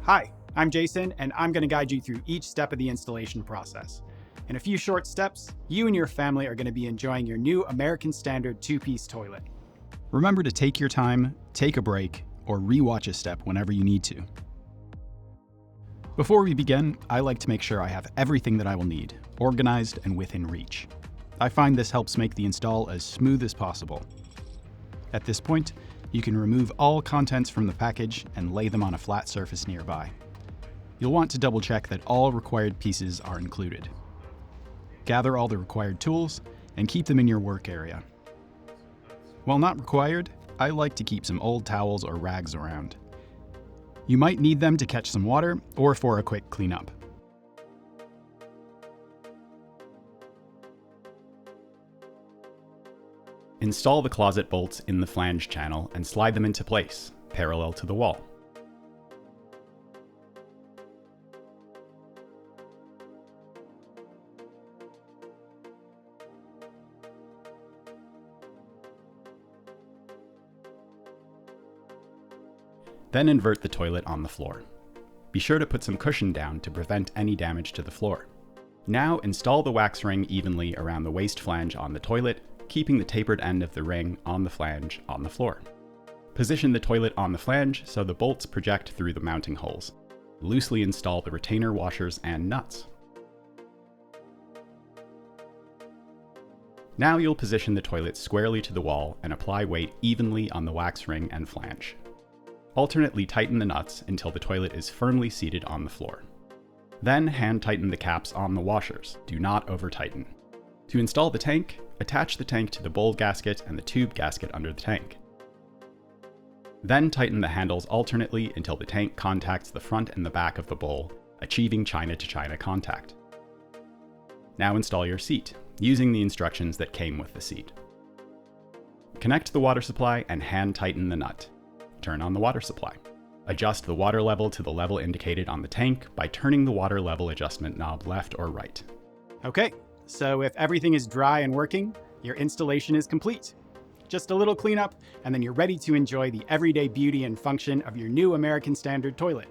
Hi, I'm Jason, and I'm going to guide you through each step of the installation process. In a few short steps, you and your family are going to be enjoying your new American Standard two-piece toilet. Remember to take your time, take a break, or rewatch a step whenever you need to. Before we begin, I like to make sure I have everything that I will need, organized and within reach. I find this helps make the install as smooth as possible. At this point, you can remove all contents from the package and lay them on a flat surface nearby. You'll want to double check that all required pieces are included. Gather all the required tools and keep them in your work area. While not required, I like to keep some old towels or rags around. You might need them to catch some water or for a quick cleanup. Install the closet bolts in the flange channel and slide them into place, parallel to the wall. Then invert the toilet on the floor. Be sure to put some cushion down to prevent any damage to the floor. Now install the wax ring evenly around the waste flange on the toilet, keeping the tapered end of the ring on the flange on the floor. Position the toilet on the flange so the bolts project through the mounting holes. Loosely install the retainer washers and nuts. Now you'll position the toilet squarely to the wall and apply weight evenly on the wax ring and flange. Alternately tighten the nuts until the toilet is firmly seated on the floor. Then hand tighten the caps on the washers. Do not over tighten. To install the tank, attach the tank to the bowl gasket and the tube gasket under the tank. Then tighten the handles alternately until the tank contacts the front and the back of the bowl, achieving china-to-china contact. Now install your seat, using the instructions that came with the seat. Connect the water supply and hand tighten the nut. Turn on the water supply. Adjust the water level to the level indicated on the tank by turning the water level adjustment knob left or right. Okay, so if everything is dry and working, your installation is complete. Just a little cleanup, and then you're ready to enjoy the everyday beauty and function of your new American Standard toilet.